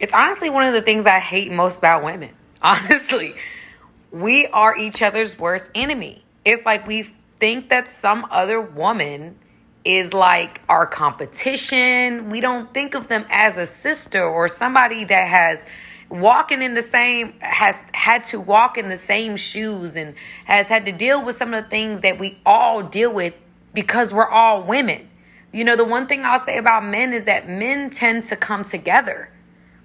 It's honestly one of the things I hate most about women. Honestly, we are each other's worst enemy. It's like we think that some other woman is like our competition. We don't think of them as a sister or somebody that has had to walk in the same shoes and has had to deal with some of the things that we all deal with because we're all women. You know, the one thing I'll say about men is that men tend to come together.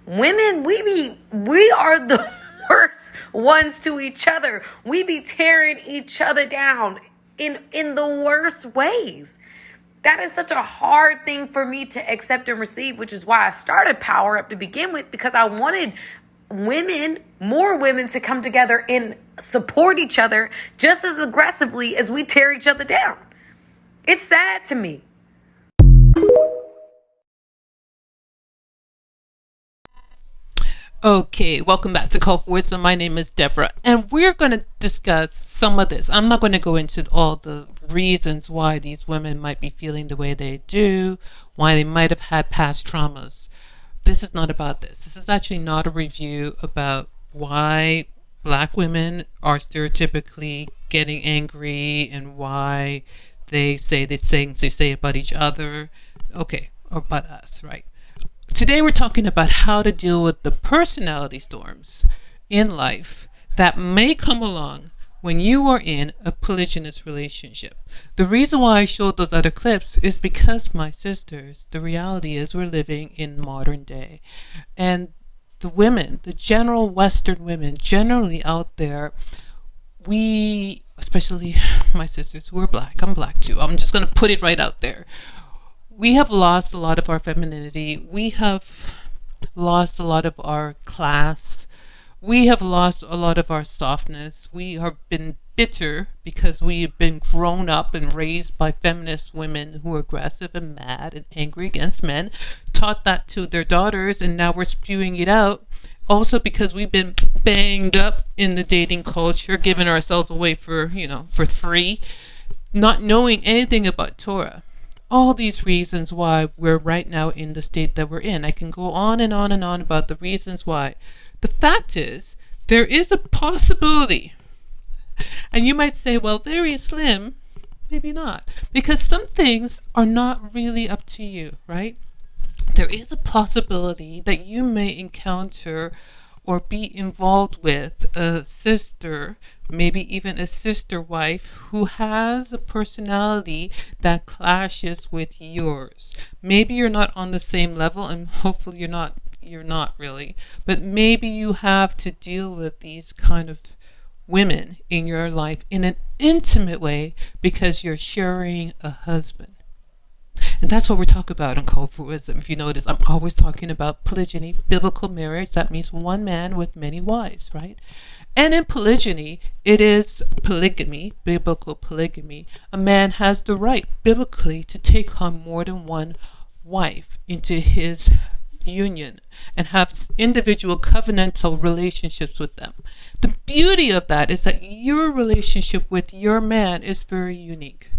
Women, we are the worst ones to each other. We be tearing each other down in the worst ways. That is such a hard thing for me to accept and receive, which is why I started Power Up to begin with, because I wanted more women to come together and support each other just as aggressively as we tear each other down. It's sad to me. Okay, welcome back to Call for Wisdom. My name is Deborah, and we're going to discuss some of this. I'm not going to go into all the reasons why these women might be feeling the way they do, why they might have had past traumas. This is not about this. This is actually not a review about why Black women are stereotypically getting angry and why they say the things they say about each other, okay, or about us, right? Today we're talking about how to deal with the personality storms in life that may come along when you are in a polygynous relationship. The reason why I showed those other clips is because, my sisters, the reality is we're living in modern day. And the women, the general Western women, generally out there, we, especially my sisters who are Black, I'm Black too, I'm just going to put it right out there. We have lost a lot of our femininity. We have lost a lot of our class. We have lost a lot of our softness. We have been bitter because we have been grown up and raised by feminist women who are aggressive and mad and angry against men, taught that to their daughters, and now we're spewing it out. Also because we've been banged up in the dating culture, giving ourselves away for free, not knowing anything about Torah. All these reasons why we're right now in the state that we're in. I can go on and on and on about the reasons why. The fact is, there is a possibility. And you might say, well, very slim. Maybe not. Because some things are not really up to you, right? There is a possibility that you may encounter or be involved with a sister, maybe even a sister wife, who has a personality that clashes with yours. Maybe you're not on the same level, and hopefully you're not really, but maybe you have to deal with these kind of women in your life in an intimate way because you're sharing a husband. And that's what we're talking about in Call for Wisdom. If you notice, I'm always talking about polygyny, biblical marriage. That means one man with many wives, right? And in polygyny, it is polygamy, biblical polygamy. A man has the right, biblically, to take on more than one wife into his union and have individual covenantal relationships with them. The beauty of that is that your relationship with your man is very unique.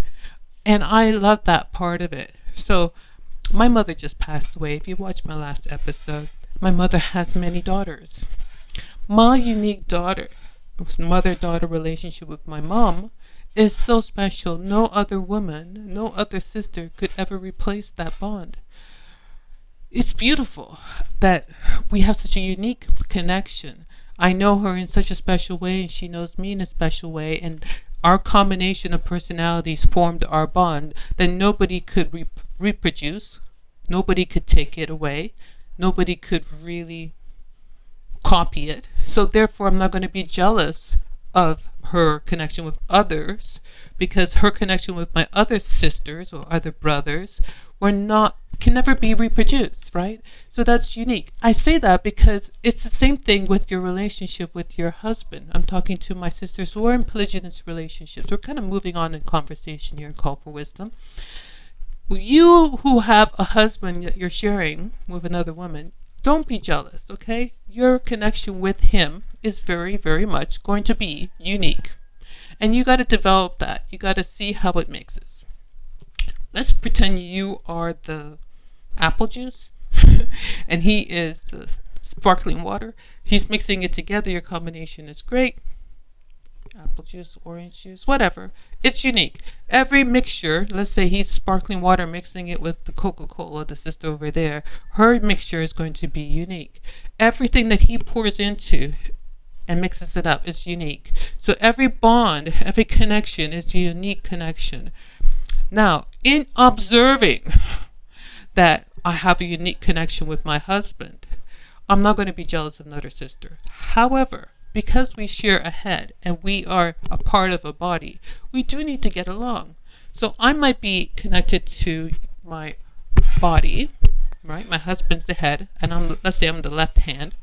And I love that part of it. So my mother just passed away. If you watched my last episode, my mother has many daughters. My unique mother-daughter relationship with my mom is so special. No other woman, no other sister could ever replace that bond. It's beautiful that we have such a unique connection. I know her in such a special way, and she knows me in a special way, and our combination of personalities formed our bond that nobody could reproduce, nobody could take it away, nobody could really copy it. So therefore, I'm not going to be jealous of her connection with others, because her connection with my other sisters or other brothers can never be reproduced, right? So that's unique. I say that because it's the same thing with your relationship with your husband. I'm talking to my sisters who are in polygynous relationships. We're kind of moving on in conversation here in Call for Wisdom. You who have a husband that you're sharing with another woman, don't be jealous, okay? Your connection with him is very, very much going to be unique. And you got to develop that. You got to see how it mixes. Let's pretend you are the apple juice and he is the sparkling water. He's mixing it together. Your combination is great. Apple juice, orange juice, whatever. It's unique. Every mixture, let's say he's sparkling water mixing it with the Coca-Cola, the sister over there, her mixture is going to be unique. Everything that he pours into and mixes it up is unique. So every bond, every connection is a unique connection. Now, in observing that I have a unique connection with my husband, I'm not going to be jealous of another sister. However, because we share a head and we are a part of a body, we do need to get along. So I might be connected to my body, right? My husband's the head, and let's say I'm the left hand,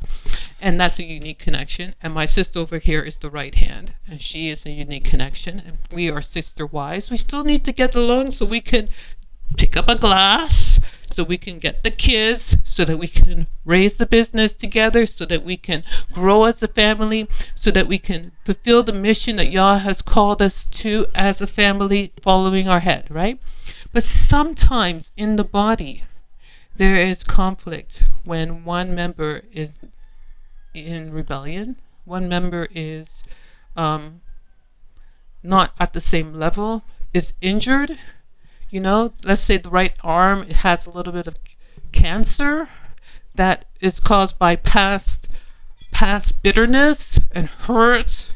and that's a unique connection. And my sister over here is the right hand, and she is a unique connection. And we are sister wives. We still need to get along so we can pick up a glass, so we can get the kids, so that we can raise the business together, so that we can grow as a family, so that we can fulfill the mission that Yah has called us to as a family, following our head, right? But sometimes in the body, there is conflict when one member is in rebellion, one member is not at the same level, is injured. You know, let's say the right arm has a little bit of cancer that is caused by past bitterness and hurt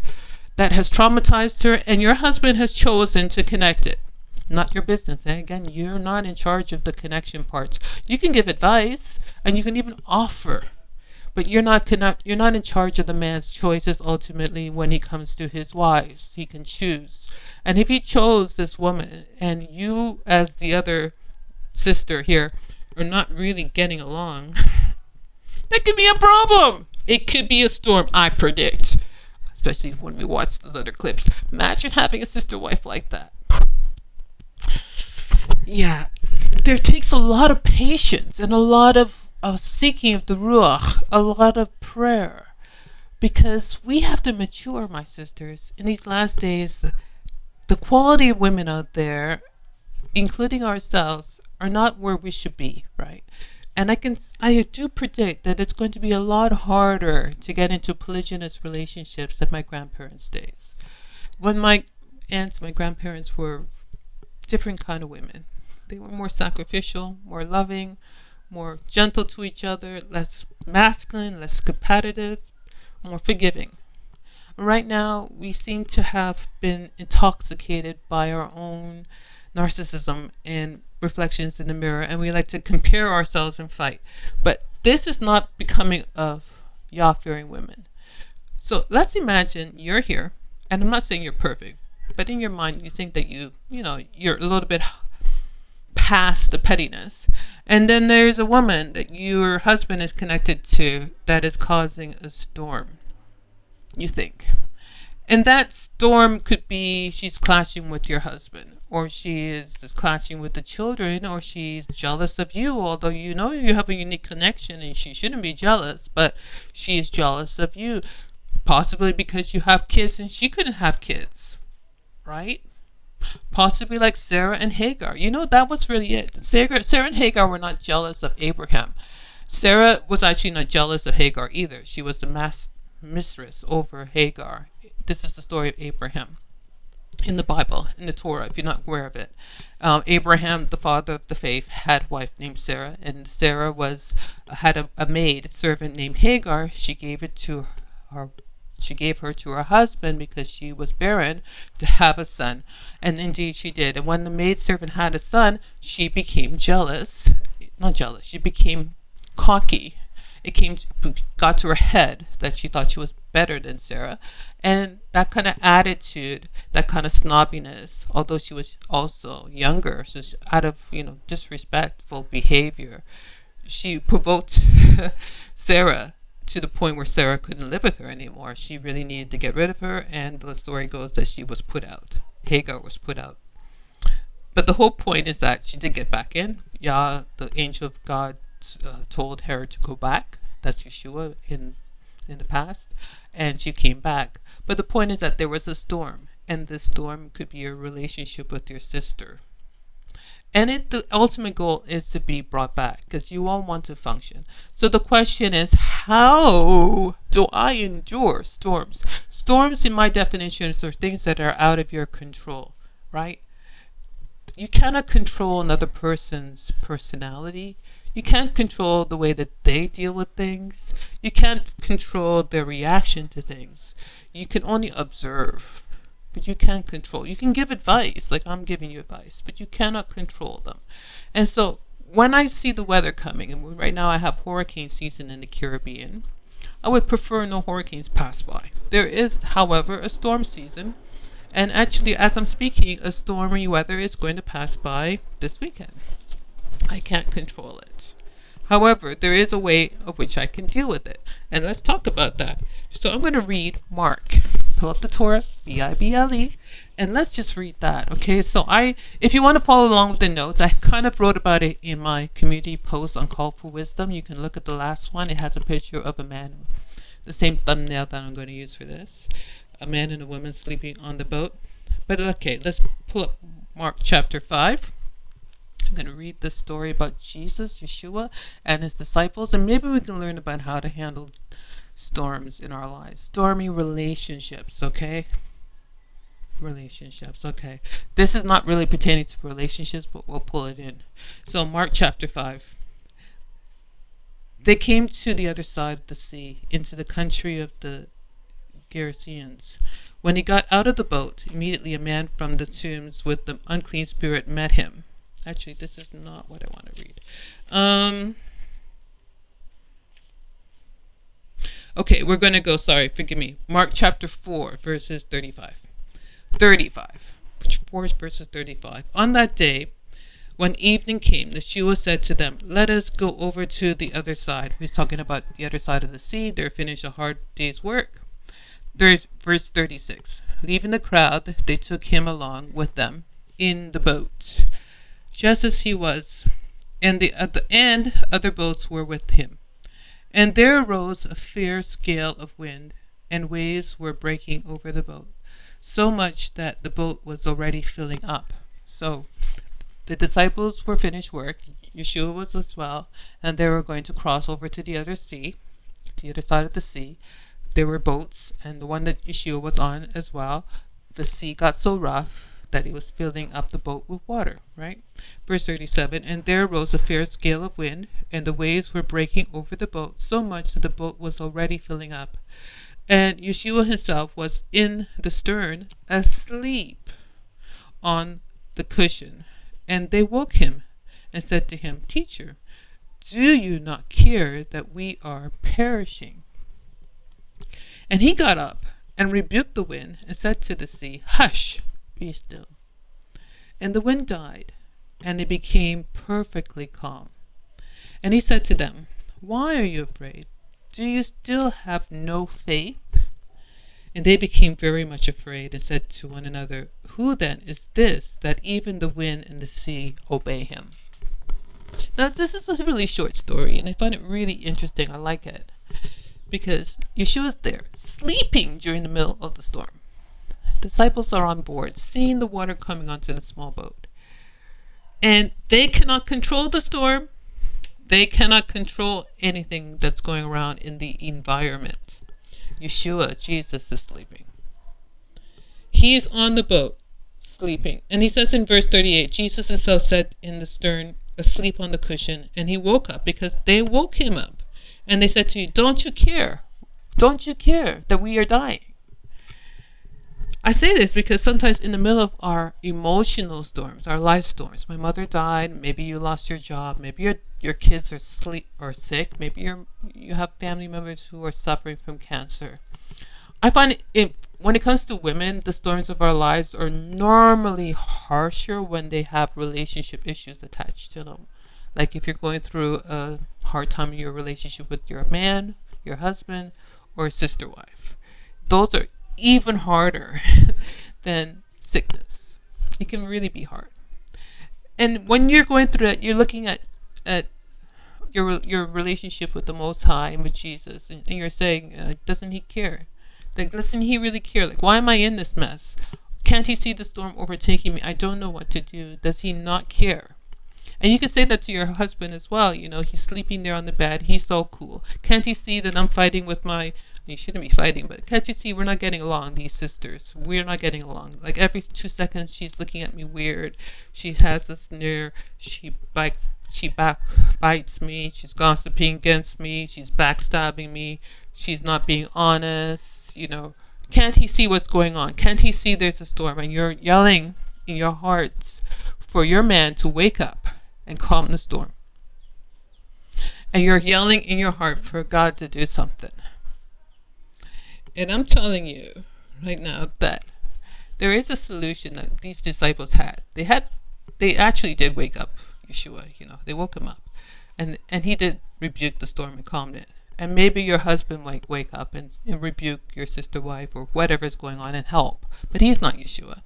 that has traumatized her, and your husband has chosen to connect it. Not your business. And again, you're not in charge of the connection parts. You can give advice and you can even offer, but you're not in charge of the man's choices ultimately when he comes to his wives. He can choose. And if he chose this woman and you as the other sister here are not really getting along, that could be a problem. It could be a storm, I predict. Especially when we watch those other clips. Imagine having a sister wife like that. Yeah, there takes a lot of patience and a lot of seeking of the Ruach, a lot of prayer. Because we have to mature, my sisters. In these last days, the quality of women out there, including ourselves, are not where we should be, right? And I do predict that it's going to be a lot harder to get into polygynous relationships than my grandparents' days. When my aunts, my grandparents were different kind of women. They were more sacrificial, more loving, more gentle to each other, less masculine, less competitive, more forgiving. Right now, we seem to have been intoxicated by our own narcissism and reflections in the mirror, and we like to compare ourselves and fight. But this is not becoming of Yah-fearing women. So let's imagine you're here, and I'm not saying you're perfect, but in your mind you think that you're a little bit past the pettiness. And then there's a woman that your husband is connected to that is causing a storm, you think. And that storm could be she's clashing with your husband, or she is clashing with the children, or she's jealous of you, although you know you have a unique connection and she shouldn't be jealous, but she is jealous of you, possibly because you have kids and she couldn't have kids, right? Possibly like Sarah and Hagar. You know, that was really it. Sarah and Hagar were not jealous of Abraham. Sarah was actually not jealous of Hagar either. She was the mistress over Hagar. This is the story of Abraham in the Bible, in the Torah, if you're not aware of it. Abraham, the father of the faith, had a wife named Sarah, and Sarah had a maid servant named Hagar. She gave her to her husband because she was barren to have a son, and indeed she did. And when the maidservant had a son, she became jealous. Not jealous. She became cocky. Got to her head that she thought she was better than Sarah, and that kind of attitude, that kind of snobbiness, although she was also younger, so out of disrespectful behavior, she provoked Sarah to the point where Sarah couldn't live with her anymore. She really needed to get rid of her, and the story goes that she was put out. Hagar was put out. But the whole point is that she did get back in. Yah, the angel of God, told her to go back. That's Yeshua in the past, and she came back. But the point is that there was a storm, and this storm could be your relationship with your sister. And the ultimate goal is to be brought back because you all want to function. So the question is, how do I endure storms? Storms, in my definition, are things that are out of your control, right? You cannot control another person's personality. You can't control the way that they deal with things. You can't control their reaction to things. You can only observe, but you can't control. You can give advice, like I'm giving you advice, but you cannot control them. And so when I see the weather coming, and right now I have hurricane season in the Caribbean, I would prefer no hurricanes pass by. There is, however, a storm season. And actually, as I'm speaking, a stormy weather is going to pass by this weekend. I can't control it. However, there is a way of which I can deal with it. And let's talk about that. So I'm going to read Mark. Pull up the Torah, B-I-B-L-E, and let's just read that, okay? So if you want to follow along with the notes, I kind of wrote about it in my community post on Call for Wisdom. You can look at the last one. It has a picture of a man, the same thumbnail that I'm going to use for this. A man and a woman sleeping on the boat. But okay, let's pull up Mark chapter 5. I'm going to read the story about Jesus, Yeshua, and his disciples, and maybe we can learn about how to handle storms in our lives. Stormy relationships, okay? Relationships, okay. This is not really pertaining to relationships, but we'll pull it in. So Mark chapter 5. They came to the other side of the sea, into the country of the Gerasenes. When he got out of the boat, immediately a man from the tombs with the unclean spirit met him. Actually, this is not what I want to read. Okay, we're going to go, forgive me. Mark chapter 4, verses 35. 4 verses 35. On that day, when evening came, Yeshua said to them, "Let us go over to the other side." He's talking about the other side of the sea. They're finished a hard day's work. Verse 36. Leaving the crowd, they took him along with them in the boat, just as he was, and at the end other boats were with him. And there arose a fierce gale of wind, and waves were breaking over the boat, so much that the boat was already filling up. So the disciples were finished work, Yeshua was as well, and they were going to cross over to the other sea, the other side of the sea. There were boats, and the one that Yeshua was on as well. The sea got so rough that it was filling up the boat with water, right? Verse 37, and there arose a fierce gale of wind, and the waves were breaking over the boat, so much that the boat was already filling up. And Yeshua himself was in the stern, asleep on the cushion. And they woke him and said to him, "Teacher, do you not care that we are perishing?" And he got up and rebuked the wind and said to the sea, "Hush, be still." And the wind died, and it became perfectly calm. And he said to them, "Why are you afraid? Do you still have no faith?" And they became very much afraid and said to one another, "Who then is this that even the wind and the sea obey him?" Now this is a really short story, and I find it really interesting. I like it because Yeshua's there, sleeping during the middle of the storm. Disciples are on board, seeing the water coming onto the small boat. And they cannot control the storm. They cannot control anything that's going around in the environment. Yeshua, Jesus, is sleeping. He is on the boat, sleeping. And he says in verse 38, Jesus himself sat in the stern, asleep on the cushion, and he woke up because they woke him up. And they said to you, "Don't you care? Don't you care that we are dying?" I say this because sometimes in the middle of our emotional storms, our life storms, my mother died, maybe you lost your job, maybe your kids are sick, maybe you have family members who are suffering from cancer. I find when it comes to women, the storms of our lives are normally harsher when they have relationship issues attached to them. Like if you're going through a hard time in your relationship with your man, your husband, or sister wife. Those are even harder than sickness. It can really be hard. And when you're going through that, you're looking at your relationship with the Most High and with Jesus, and you're saying, doesn't he care? Like, doesn't he really care? Like, why am I in this mess? Can't he see the storm overtaking me? I don't know what to do. Does he not care? And you can say that to your husband as well. You know, he's sleeping there on the bed. He's so cool. Can't he see that I'm fighting with my... You shouldn't be fighting, but can't you see we're not getting along, these sisters? We're not getting along. Like every 2 seconds, she's looking at me weird. She has a sneer. She bites me. She's gossiping against me. She's backstabbing me. She's not being honest. You know, can't he see what's going on? Can't he see there's a storm? And you're yelling in your heart for your man to wake up and calm the storm. And you're yelling in your heart for God to do something. And I'm telling you right now that there is a solution that these disciples had. They actually did wake up Yeshua, you know, they woke him up. And he did rebuke the storm and calmed it. And maybe your husband might wake up and rebuke your sister wife or whatever's going on and help. But he's not Yeshua.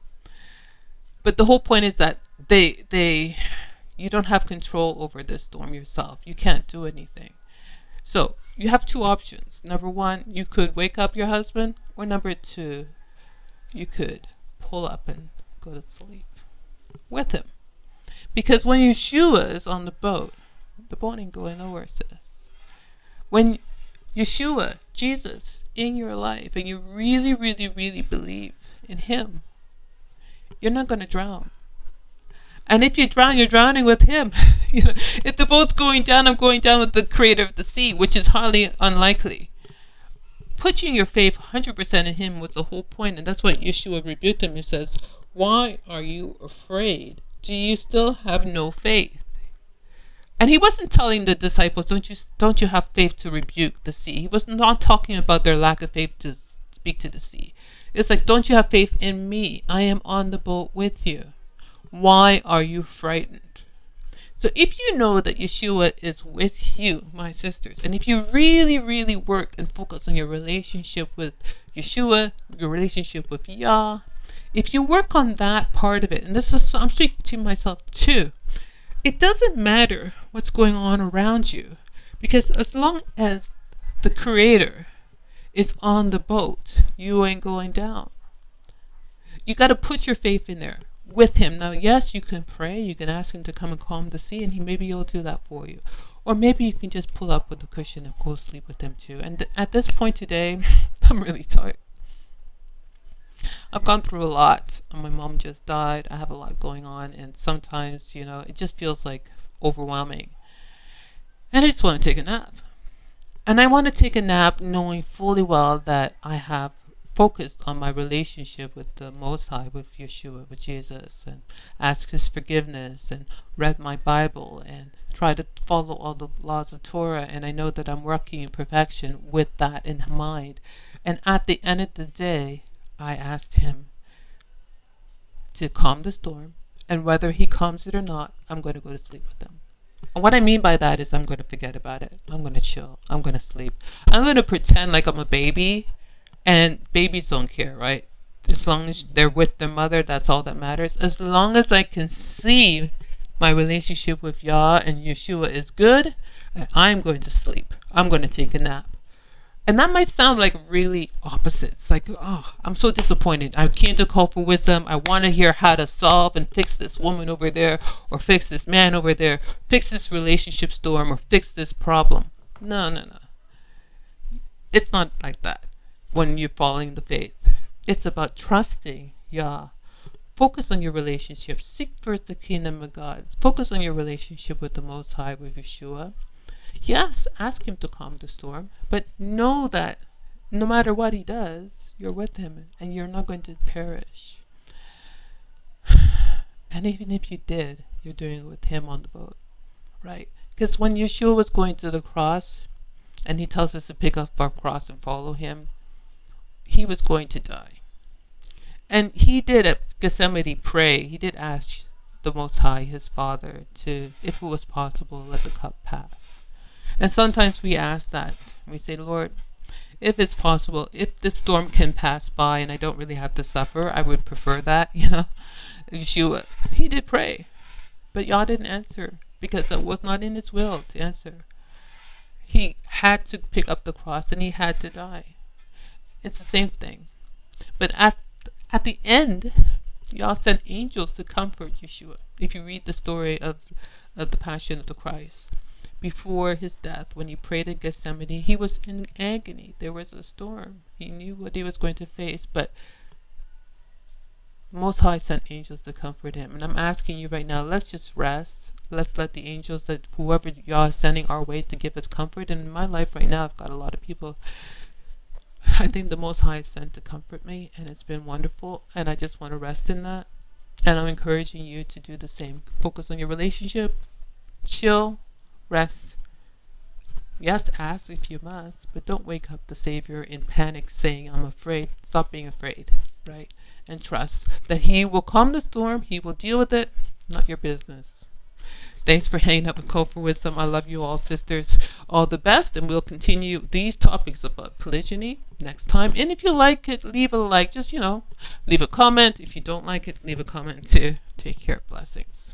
But the whole point is that you don't have control over this storm yourself. You can't do anything. So you have two options. Number one, you could wake up your husband, or number two, you could pull up and go to sleep with him. Because when Yeshua is on the boat ain't going nowhere, sis. When Yeshua, Jesus, is in your life and you really, really, really believe in him, you're not going to drown. And if you drown, you're drowning with him. You know, if the boat's going down, I'm going down with the creator of the sea, which is highly unlikely. Putting your faith 100% in him was the whole point. And that's what Yeshua rebuked him. He says, why are you afraid? Do you still have no faith? And he wasn't telling the disciples, don't you have faith to rebuke the sea. He was not talking about their lack of faith to speak to the sea. It's like, don't you have faith in me? I am on the boat with you. Why are you frightened? So if you know that Yeshua is with you, my sisters, and if you really, really work and focus on your relationship with Yeshua, your relationship with Yah, if you work on that part of it, and this is, I'm speaking to myself too, it doesn't matter what's going on around you, because as long as the Creator is on the boat, you ain't going down. You got to put your faith in there with him. Now, yes, you can pray. You can ask him to come and calm the sea, and maybe he'll do that for you. Or maybe you can just pull up with the cushion and go sleep with him too. And at this point today, I'm really tired. I've gone through a lot. My mom just died. I have a lot going on, and sometimes, you know, it just feels like overwhelming. And I just want to take a nap. And I want to take a nap knowing fully well that I have focused on my relationship with the Most High, with Yeshua, with Jesus, and ask his forgiveness, and read my Bible, and try to follow all the laws of Torah. And I know that I'm working in perfection with that in mind. And at the end of the day, I asked him to calm the storm, and whether he calms it or not, I'm going to go to sleep with him. And what I mean by that is I'm going to forget about it. I'm going to chill. I'm going to sleep. I'm going to pretend like I'm a baby, and babies don't care, right? As long as they're with their mother, that's all that matters. As long as I can see my relationship with Yah and Yeshua is good, I'm going to sleep. I'm going to take a nap. And that might sound like really opposites. Like, oh, I'm so disappointed. I came to call for wisdom. I want to hear how to solve and fix this woman over there, or fix this man over there, fix this relationship storm, or fix this problem. No. It's not like that when you're following the faith. It's about trusting Yah. Focus on your relationship. Seek first the kingdom of God. Focus on your relationship with the Most High, with Yeshua. Yes, ask him to calm the storm, but know that no matter what he does, you're with him and you're not going to perish. And even if you did, you're doing it with him on the boat, right? Because when Yeshua was going to the cross, and he tells us to pick up our cross and follow him, he was going to die. And he did at Gethsemane pray. He did ask the Most High, his Father, to, if it was possible, let the cup pass. And sometimes we ask that. We say, Lord, if it's possible, if this storm can pass by and I don't really have to suffer, I would prefer that, you know. Yeshua, he did pray, but Yah didn't answer because it was not in his will to answer. He had to pick up the cross and he had to die. It's the same thing. But at the end, Yah sent angels to comfort Yeshua. If you read the story of of the Passion of the Christ. Before his death, when he prayed in Gethsemane, he was in agony. There was a storm. He knew what he was going to face, but Most High sent angels to comfort him. And I'm asking you right now, let's just rest. Let's let the angels, that whoever y'all are sending our way, to give us comfort. And in my life right now, I've got a lot of people I think the Most High is sent to comfort me, and it's been wonderful. And I just want to rest in that. And I'm encouraging you to do the same. Focus on your relationship. Chill. Rest. Yes, ask if you must, but don't wake up the Savior in panic saying, I'm afraid. Stop being afraid, right? And trust that He will calm the storm. He will deal with it. Not your business. Thanks for hanging out with Code for Wisdom. I love you all, sisters. All the best, and we'll continue these topics about polygyny next time. And if you like it, leave a like. Just, leave a comment. If you don't like it, leave a comment too. Take care. Blessings.